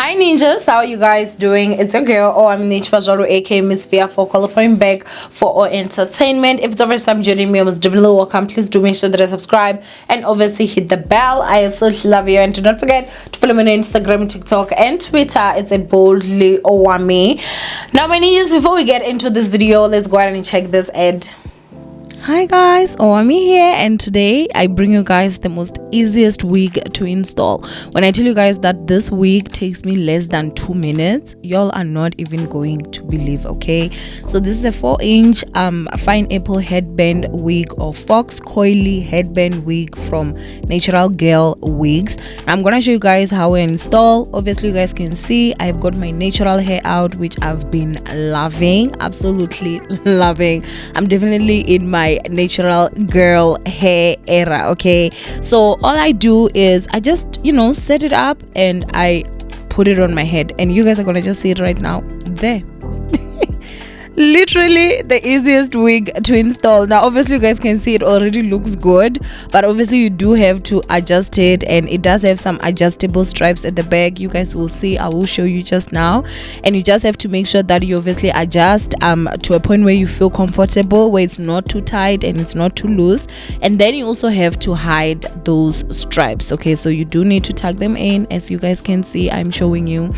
Hi ninjas, how are you guys doing? It's your girl Owamie aka Miss Via for coloring back for our entertainment. If it's the first time joining me, I was definitely welcome. Please do make sure that I subscribe and obviously hit the bell. I absolutely love you, and do not forget to follow me on Instagram, TikTok, and Twitter. It's at boldly Owamie. Now my ninjas, before we get into this video, let's go ahead and check this ad. Hi guys, Owamie here, and today I bring you guys the most easiest wig to install. When I tell you guys that this wig takes me less than 2 minutes, y'all are not even going to believe. Okay, so this is a 4-inch fine apple headband wig or fox coily headband wig from Natural Girl Wigs. I'm gonna show you guys how I install. Obviously you guys can see I've got my natural hair out, which I've been loving, absolutely loving. I'm definitely in my natural girl hair era. Okay, so all I do is I just set it up and I put it on my head, and you guys are gonna just see it right now there. Literally the easiest wig to install. Now obviously you guys can see it already looks good, but obviously you do have to adjust it, and it does have some adjustable stripes at the back. You guys will see, I will show you just now, and you just have to make sure that you obviously adjust to a point where you feel comfortable, where it's not too tight and it's not too loose. And then you also have to hide those stripes. Okay, so you do need to tuck them in, as you guys can see I'm showing you.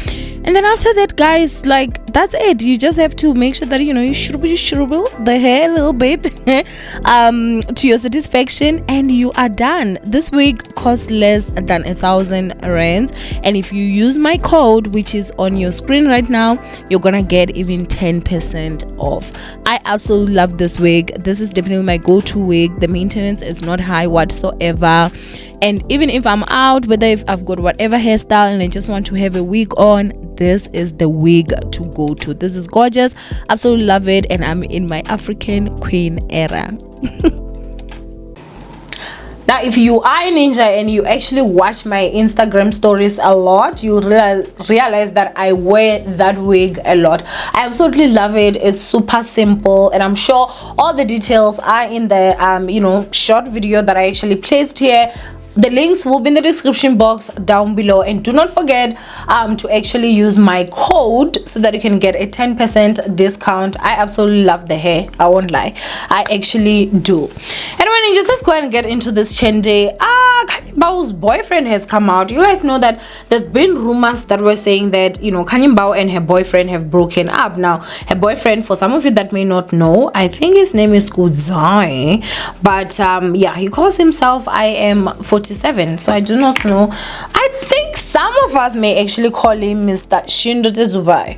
And then after that, guys, like, that's it. You just have to make sure that you shrubble the hair a little bit to your satisfaction, and you are done. This wig costs less than 1,000 rands, and if you use my code, which is on your screen right now, you're gonna get even 10% off. I absolutely love this wig. This is definitely my go-to wig. The maintenance is not high whatsoever, and even if I'm out, whether if I've got whatever hairstyle and I just want to have a wig on, this is the wig to go to. This is gorgeous, absolutely love it, and I'm in my African queen era. Now if you are a ninja and you actually watch my Instagram stories a lot, you realize that I wear that wig a lot. I absolutely love it. It's super simple, and I'm sure all the details are in the short video that I actually placed here. The links will be in the description box down below, and do not forget to actually use my code so that you can get a 10% discount. I absolutely love the hair, I won't lie, I actually do. Anyway ninjas, let's go ahead and get into this Chende. Khanyi Mbau's boyfriend has come out. You guys know that there's been rumors that were saying that Khanyi Mbau and her boyfriend have broken up. Now her boyfriend, for some of you that may not know, I think his name is Khanyi, but yeah, he calls himself I am 47, so I do not know. I think some of us may actually call him Mr. Shindote Dubai.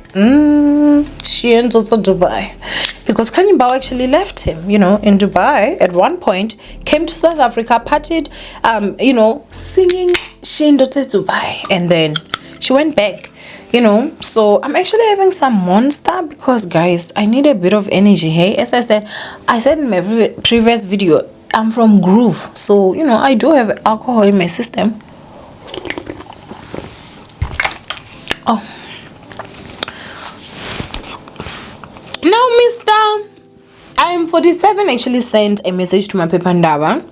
Shindote Dubai, because Khanyi Mbau actually left him in Dubai at one point, came to South Africa, partied singing Shindote Dubai, and then she went back. So I'm actually having some monster, because guys, I need a bit of energy. Hey, as I said in my previous video, I'm from Groove, so I do have alcohol in my system. Oh, now Mr. I am 47 actually sent a message to my Pepandaba,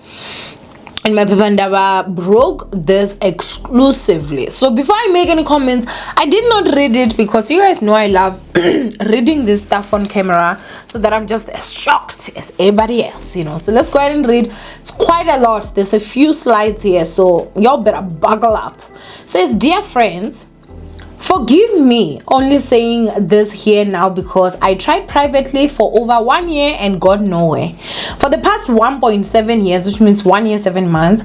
and my Pepandaba broke this exclusively. So before I make any comments, I did not read it, because you guys know I love reading this stuff on camera, so that I'm just as shocked as everybody else, So let's go ahead and read. It's quite a lot. There's a few slides here, so y'all better buckle up. It says, dear friends, forgive me only saying this here now, because I tried privately for over 1 year and got nowhere. For the past 1.7 years, which means 1 year 7 months,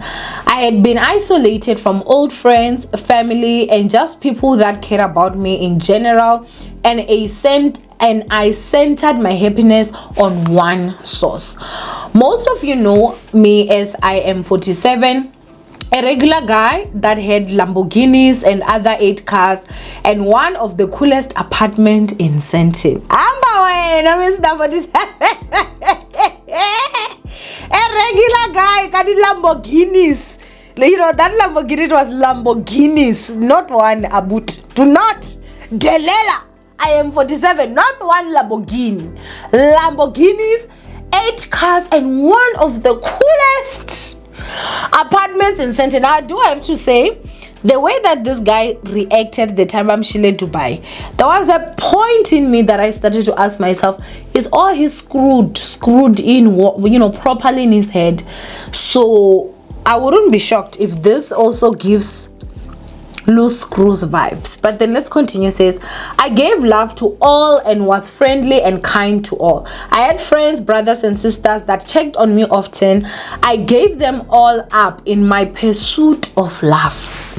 I had been isolated from old friends, family, and just people that care about me in general, and I centered my happiness on one source. Most of you know me as I am 47, a regular guy that had Lamborghinis and other 8 cars, and one of the coolest apartment in Sentin. Mr. 47. A regular guy got Lamborghinis. That Lamborghini was Lamborghinis, not one Abut. Do not Delela. I am 47, not one Lamborghini. Lamborghinis, 8 cars, and one of the coolest apartments in Sentinel. I do have to say the way that this guy reacted the time I'm Shile Dubai, there was a point in me that I started to ask myself, is all he screwed in, properly in his head? So I wouldn't be shocked if this also gives loose screws vibes. But then let's continue. It says, I gave love to all and was friendly and kind to all. I had friends, brothers and sisters that checked on me often. I gave them all up in my pursuit of love.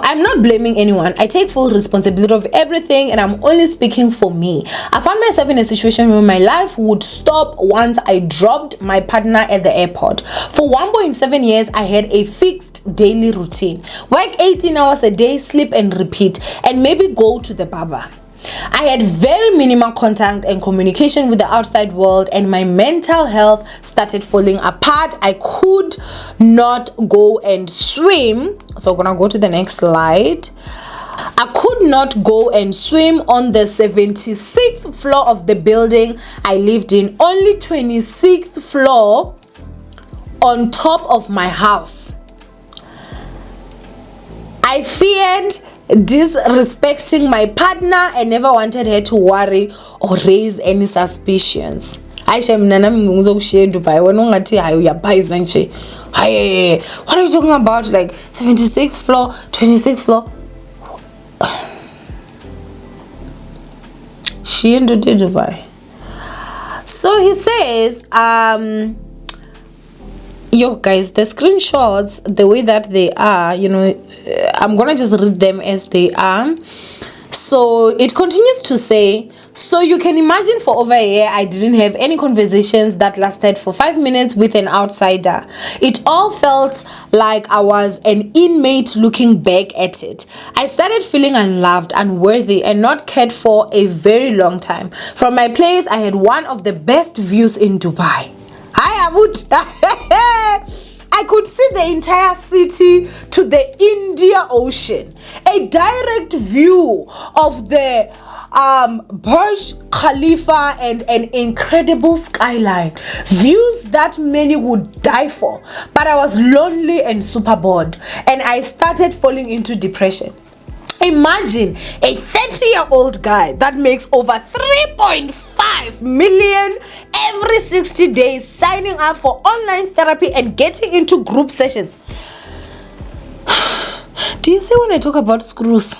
I'm not blaming anyone. I take full responsibility of everything, and I'm only speaking for me. I found myself in a situation where my life would stop once I dropped my partner at the airport. For 1.7 years, I had a fixed daily routine. Work 18 hours a day, sleep and repeat, and maybe go to the barber. I had very minimal contact and communication with the outside world, and my mental health started falling apart. I could not go and swim. So we're gonna go to the next slide. I could not go and swim on the 76th floor of the building I lived in, only 26th floor on top of my house. I feared disrespecting my partner and never wanted her to worry or raise any suspicions. What are you talking about? Like 76th floor, 26th floor? She into Dubai. So he says, yo guys, the screenshots, the way that they are, I'm gonna just read them as they are. So it continues to say, so you can imagine for over a year I didn't have any conversations that lasted for 5 minutes with an outsider. It all felt like I was an inmate looking back at it. I started feeling unloved, unworthy, and not cared for a very long time. From my place, I had one of the best views in Dubai. Hi, Abud. I could see the entire city to the Indian Ocean. A direct view of the Burj Khalifa and an incredible skyline. Views that many would die for. But I was lonely and super bored. And I started falling into depression. Imagine a 30-year-old guy that makes over 3.5 million every 60 days signing up for online therapy and getting into group sessions. Do you see when I talk about screws?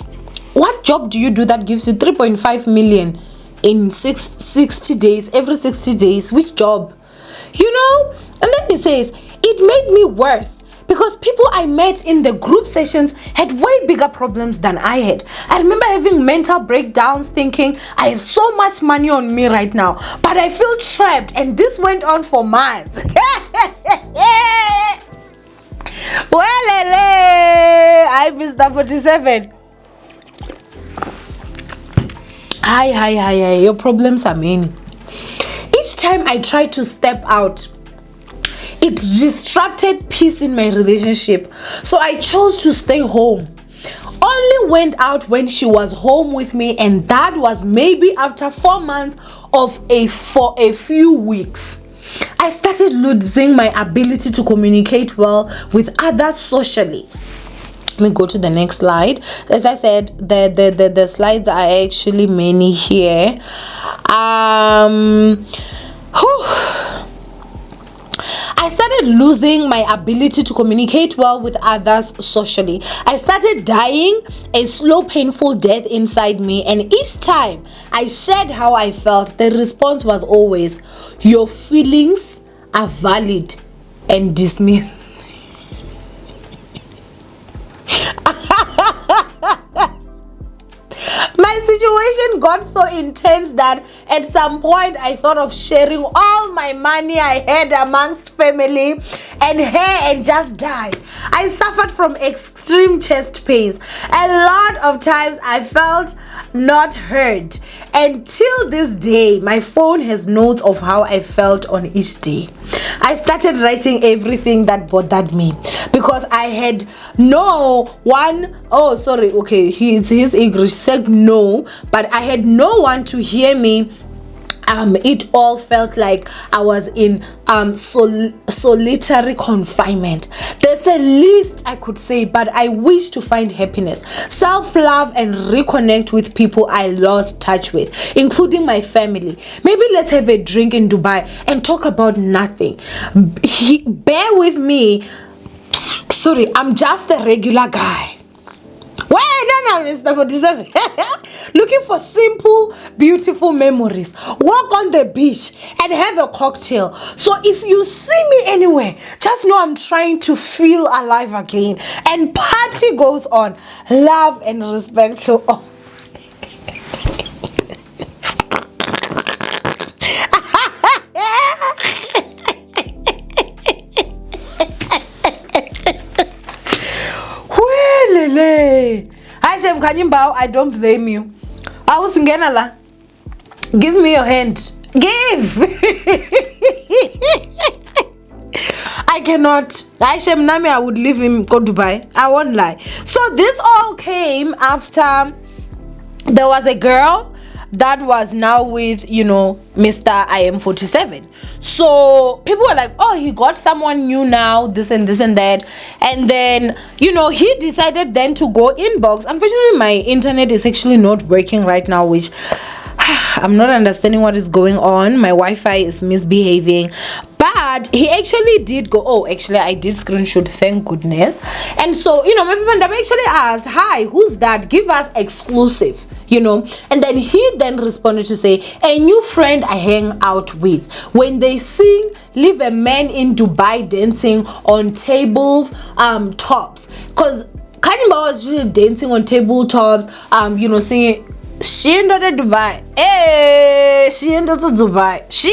What job do you do that gives you 3.5 million in 60 days, every 60 days? Which job? And then he says, it made me worse. Because people I met in the group sessions had way bigger problems than I had. I remember having mental breakdowns thinking, I have so much money on me right now, but I feel trapped, and this went on for months. I Mr. 47. Hi. Your problems are many. Each time I tried to step out, it disrupted peace in my relationship. So I chose to stay home. Only went out when she was home with me, and that was maybe after 4 months for a few weeks. I started losing my ability to communicate well with others socially. Let me go to the next slide. As I said, the slides are actually many here. I started losing my ability to communicate well with others socially. I started dying a slow, painful death inside me, and each time I shared how I felt, the response was always, your feelings are valid and dismissed. My situation got so intense that at some point I thought of sharing all my money I had amongst family and her and just die. I suffered from extreme chest pains. A lot of times I felt not heard. Until this day, my phone has notes of how I felt on each day. I started writing everything that bothered me because I had his English said no, but I had no one to hear me it all felt like I was in solitary confinement. There's a list I could say, but I wish to find happiness, self-love, and reconnect with people I lost touch with, including my family. Maybe let's have a drink in Dubai and talk about nothing. Bear with me. Sorry, I'm just a regular guy. Wait, no, Mr. 47. Looking for simple, beautiful memories. Walk on the beach and have a cocktail. So if you see me anywhere, just know I'm trying to feel alive again. And party goes on. Love and respect to all. Khanyi Mbau, I don't blame you. I was la. Give me your hand. Give. I cannot. I would leave him, go to Dubai. I won't lie. So this all came after there was a girl that was now with, Mr. IM47. So people were like, oh, he got someone new now, this and that. And then, he decided then to go inbox. Unfortunately, my internet is actually not working right now, which I'm not understanding what is going on. My Wi-Fi is misbehaving. But he actually did go, I did screenshot, thank goodness. And so, my people actually asked, hi, who's that? Give us exclusive, And then he then responded to say, a new friend I hang out with. When they sing, leave a man in Dubai dancing on tables, tops. Because Khanyi Mbau was really dancing on tabletops, singing, she ended to Dubai. Hey, she ended to Dubai. She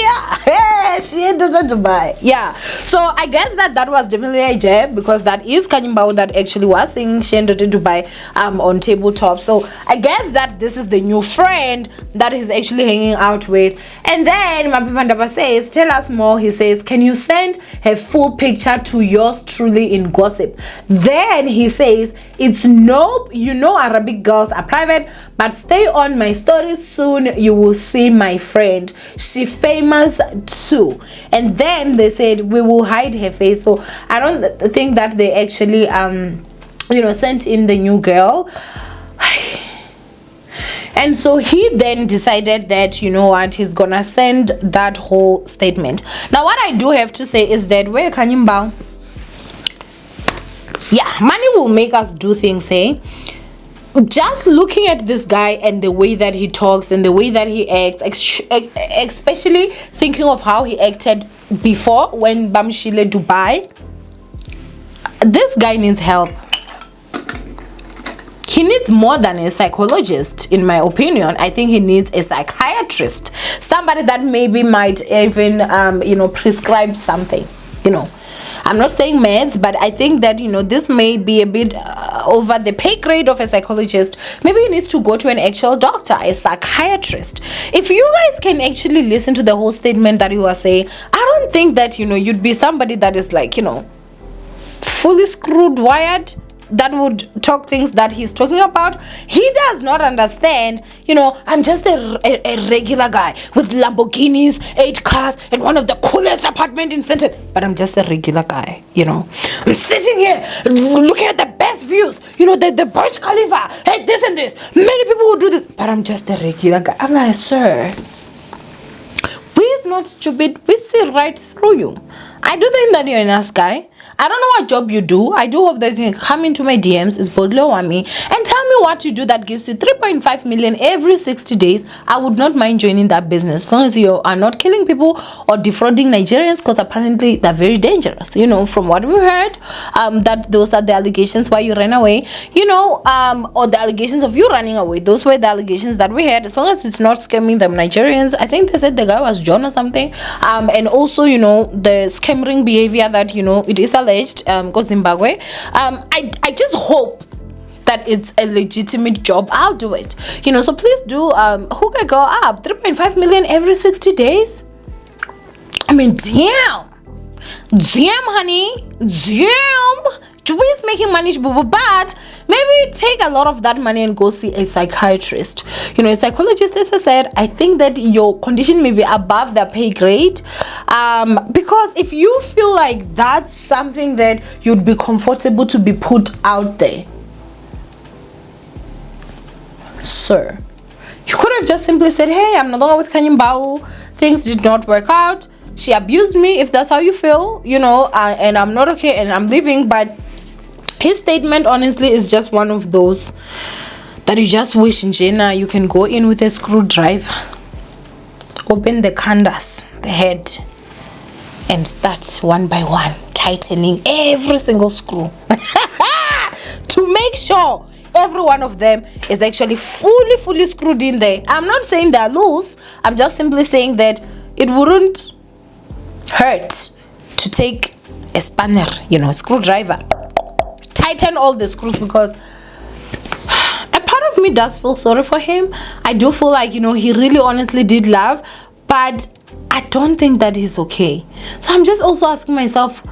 ended to Dubai. Yeah. So I guess that was definitely a jab, because that is Khanyi Mbau that actually was singing she ended to Dubai on tabletop. So I guess that this is the new friend that he's actually hanging out with. And then Mapipandaba says, tell us more. He says, can you send her full picture to yours truly in gossip? Then he says, it's nope. Arabic girls are private, but stay on my stories soon. You will see my friend. She famous too. And then they said we will hide her face. So I don't think that they actually sent in the new girl. And so he then decided that, he's gonna send that whole statement. Now what I do have to say is that where Khanyi Mbau, money will make us do things, hey? Just looking at this guy and the way that he talks and the way that he acts, especially thinking of how he acted before when Bamshile Dubai, this guy needs help. He needs more than a psychologist, in my opinion. I think he needs a psychiatrist, somebody that maybe might even prescribe something, I'm not saying meds, but I think that, this may be a bit over the pay grade of a psychologist. Maybe he needs to go to an actual doctor, a psychiatrist. If you guys can actually listen to the whole statement that he was saying, I don't think that, you'd be somebody that is like, fully screwed, wired, that would talk things that he's talking about. He does not understand, I'm just a regular guy with Lamborghinis, 8 cars, and one of the coolest apartments in Center. But I'm just a regular guy, I'm sitting here looking at the best views, the Burj Khalifa, hey, this and this. Many people will do this, but I'm just a regular guy. I'm like, sir, we're not stupid. We see right through you. I do think that you're a nice guy. I don't know what job you do. I do hope that you can come into my DMs. It's Owamie, and tell me what you do that gives you 3.5 million every 60 days. I would not mind joining that business as long as you are not killing people or defrauding Nigerians, because apparently they're very dangerous. From what we heard, that those are the allegations why you ran away, or the allegations of you running away. Those were the allegations that we had. As long as it's not scamming them Nigerians. I think they said the guy was John or something. And also, the scamming behavior that, it is alleged, because Zimbabwe. I just hope that it's a legitimate job. I'll do it. So please do who can go up 3.5 million every 60 days. I mean, damn, honey, damn. He's making money, but maybe take a lot of that money and go see a psychiatrist. You know, a psychologist, as I said, I think that your condition may be above their pay grade. Because if you feel like that's something that you'd be comfortable to be put out there, sir, you could have just simply said, hey, I'm no longer with Khanyi Mbau. Things did not work out. She abused me, if that's how you feel, you know, and I'm not okay and I'm leaving. But his statement, honestly, is just one of those that you just wish, Njena, you can go in with a screwdriver, open the canvas, the head, and start one by one tightening every single screw to make sure every one of them is actually fully screwed in there. I'm not saying they're loose. I'm just simply saying that it wouldn't hurt to take a spanner, you know, a screwdriver, tighten all the screws, because a part of me does feel sorry for him. I do feel like, you know, he really honestly did love, but I don't think that he's okay. So I'm just also asking myself,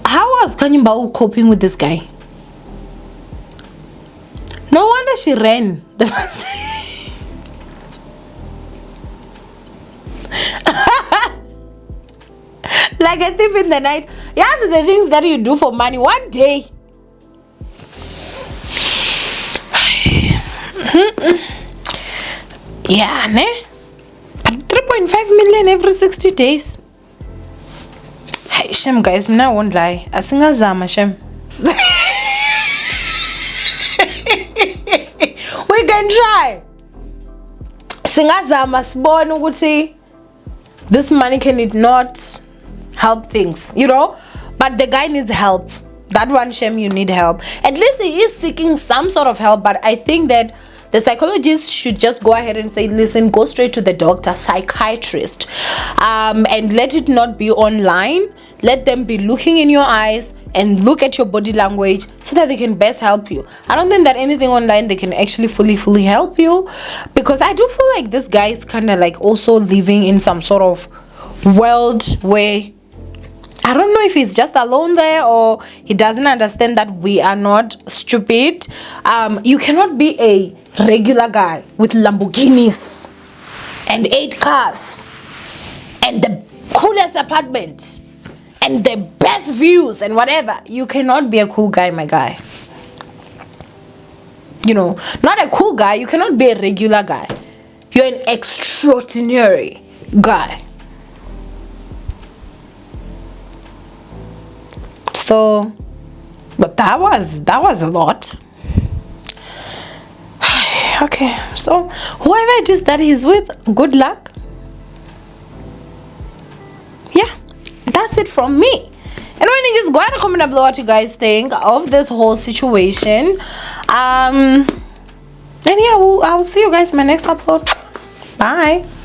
how was Khanyi Mbau coping with this guy? No wonder she ran the first like a thief in the night. Yes, the things that you do for money one day. Yeah, ne? But 3.5 million every 60 days. Hey, Shem, guys, I won't lie. I sing a zama, Shem. We can try. Singazama sibone ukuthi this money can it not help things, you know, but the guy needs help. That one, Shem, you need help. At least he is seeking some sort of help, but I think that the psychologist should just go ahead and say, listen, go straight to the doctor, psychiatrist, and let it not be online. Let them be looking in your eyes and look at your body language so that they can best help you. I don't think that anything online they can actually fully help you, because I do feel like this guy is kind of like also living in some sort of world where I don't know if he's just alone there or he doesn't understand that we are not stupid. You cannot be a regular guy with Lamborghinis and 8 cars and the coolest apartment and the best views and whatever. You cannot be a cool guy, my guy. You know, not a cool guy. You cannot be a regular guy. You're an extraordinary guy. So, but that was a lot. Okay, so whoever it is that he's with, good luck. Yeah, that's it from me. And when you just go ahead and comment down below what you guys think of this whole situation. And yeah, I'll see you guys in my next upload. Bye.